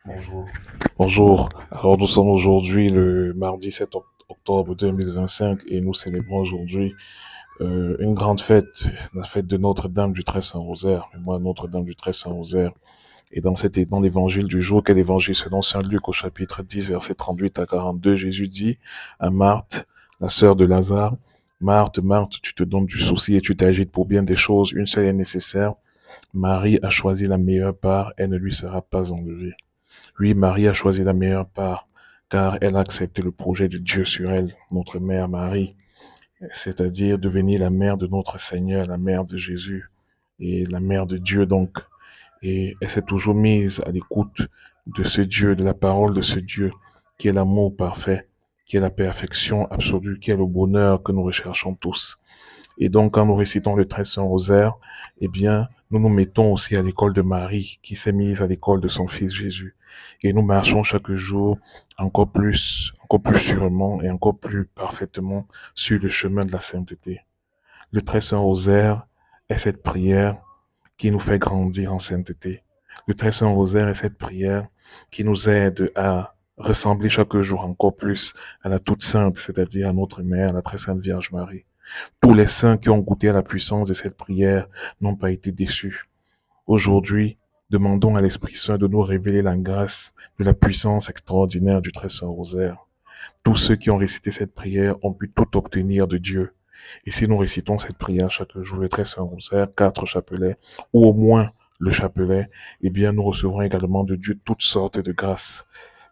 Bonjour. Bonjour. Alors, nous sommes aujourd'hui le mardi 7 octobre 2025 et nous célébrons aujourd'hui une grande fête, la fête de Notre-Dame du Très Saint-Rosaire. Mais moi, Notre-Dame du Très Saint-Rosaire. Et dans l'évangile du jour, quel évangile selon Saint Luc au chapitre 10, versets 38 à 42, Jésus dit à Marthe, la sœur de Lazare, Marthe, Marthe, tu te donnes du souci et tu t'agites pour bien des choses, une seule est nécessaire. Marie a choisi la meilleure part, elle ne lui sera pas enlevée. Oui, Marie a choisi la meilleure part, car elle a accepté le projet de Dieu sur elle, notre mère Marie, c'est-à-dire devenir la mère de notre Seigneur, la mère de Jésus et la mère de Dieu donc. Et elle s'est toujours mise à l'écoute de ce Dieu, de la parole de ce Dieu, qui est l'amour parfait, qui est la perfection absolue, qui est le bonheur que nous recherchons tous. Et donc, quand nous récitons le Très Saint Rosaire, eh bien, nous nous mettons aussi à l'école de Marie, qui s'est mise à l'école de son fils Jésus. Et nous marchons chaque jour encore plus sûrement et encore plus parfaitement sur le chemin de la sainteté. Le Très Saint Rosaire est cette prière qui nous fait grandir en sainteté. Le Très Saint Rosaire est cette prière qui nous aide à ressembler chaque jour encore plus à la toute sainte, c'est-à-dire à notre mère, la très sainte Vierge Marie. Tous les saints qui ont goûté à la puissance de cette prière n'ont pas été déçus. Aujourd'hui, demandons à l'Esprit Saint de nous révéler la grâce de la puissance extraordinaire du Très Saint Rosaire. Tous ceux qui ont récité cette prière ont pu tout obtenir de Dieu. Et si nous récitons cette prière chaque jour, le Très Saint Rosaire, 4 chapelets, ou au moins le chapelet, eh bien, nous recevrons également de Dieu toutes sortes de grâces,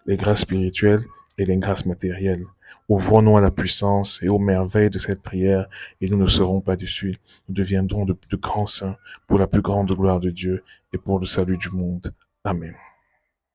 les grâces spirituelles et les grâces matérielles. Ouvrons-nous à la puissance et aux merveilles de cette prière et nous ne serons pas déçus. Nous deviendrons de grands saints pour la plus grande gloire de Dieu et pour le salut du monde. Amen.